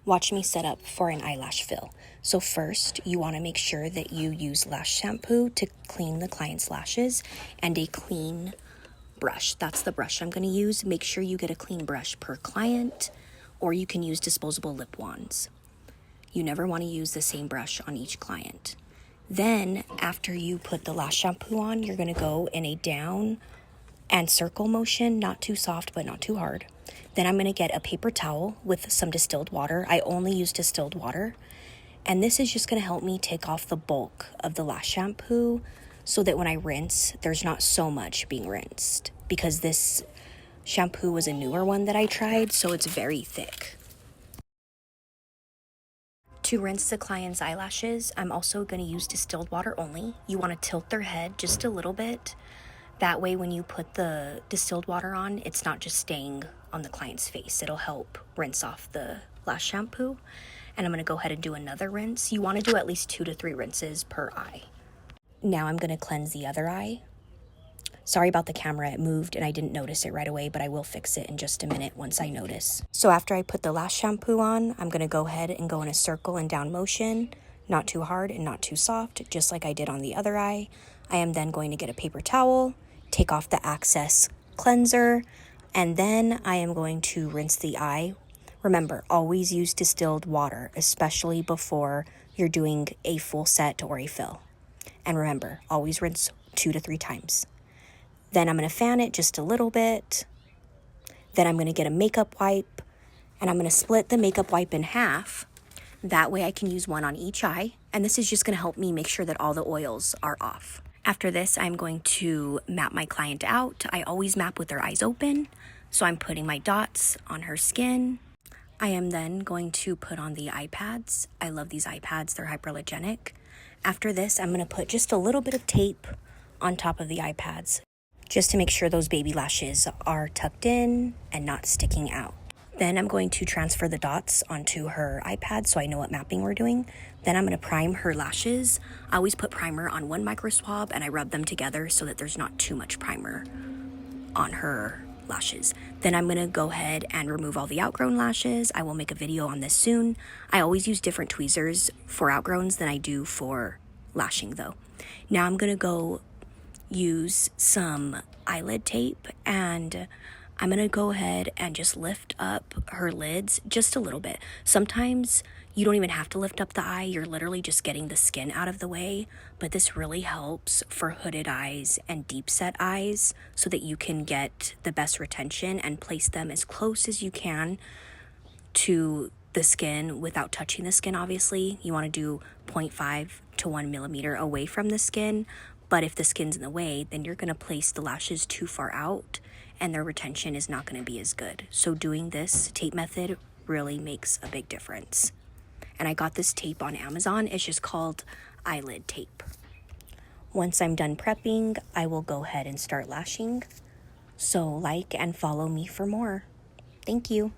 Watch me set up for an eyelash fill. So first, you want to make sure that you use lash shampoo to clean the client's lashes and a clean brush. That's the brush I'm going to use. Make sure you get a clean brush per client, or you can use disposable lip wands. You never want to use the same brush on each client. Then, after you put the lash shampoo on, you're going to go in a down and circle motion, not too soft, but not too hard. Then I'm going to get a paper towel with some distilled water. I only use distilled water. And this is just going to help me take off the bulk of the lash shampoo so that when I rinse, there's not so much being rinsed, because this shampoo was a newer one that I tried, so it's very thick. To rinse the client's eyelashes, I'm also going to use distilled water only. You want to tilt their head just a little bit. That way when you put the distilled water on, it's not just staying on the client's face. It'll help rinse off the lash shampoo. And I'm going to go ahead and do another rinse. You want to do at least 2 to 3 rinses per eye. Now I'm going to cleanse the other eye. Sorry about the camera, it moved and I didn't notice it right away, but I will fix it in just a minute once I notice. So after I put the lash shampoo on, I'm going to go ahead and go in a circle and down motion, not too hard and not too soft, just like I did on the other eye. I am then going to get a paper towel, take off the excess cleanser, and then I am going to rinse the eye. Remember, always use distilled water, especially before you're doing a full set or a fill. And remember, always rinse 2 to 3 times. Then I'm going to fan it just a little bit. Then I'm going to get a makeup wipe, and I'm going to split the makeup wipe in half. That way I can use one on each eye, and this is just going to help me make sure that all the oils are off. After this, I'm going to map my client out. I always map with their eyes open, so I'm putting my dots on her skin. I am then going to put on the eye pads. I love these eye pads, they're hyperallergenic. After this, I'm going to put just a little bit of tape on top of the eye pads, just to make sure those baby lashes are tucked in and not sticking out. Then I'm going to transfer the dots onto her iPad so I know what mapping we're doing. Then I'm going to prime her lashes. I always put primer on one micro swab and I rub them together so that there's not too much primer on her lashes. Then I'm going to go ahead and remove all the outgrown lashes. I will make a video on this soon. I always use different tweezers for outgrowns than I do for lashing though. Now I'm going to go use some eyelid tape, and I'm going to go ahead and just lift up her lids just a little bit. Sometimes you don't even have to lift up the eye. You're literally just getting the skin out of the way, but this really helps for hooded eyes and deep set eyes so that you can get the best retention and place them as close as you can to the skin without touching the skin. Obviously, you want to do 0.5 to 1 millimeter away from the skin. But if the skin's in the way, then you're going to place the lashes too far out and their retention is not going to be as good. So doing this tape method really makes a big difference. And I got this tape on Amazon. It's just called eyelid tape. Once I'm done prepping, I will go ahead and start lashing. So like and follow me for more. Thank you.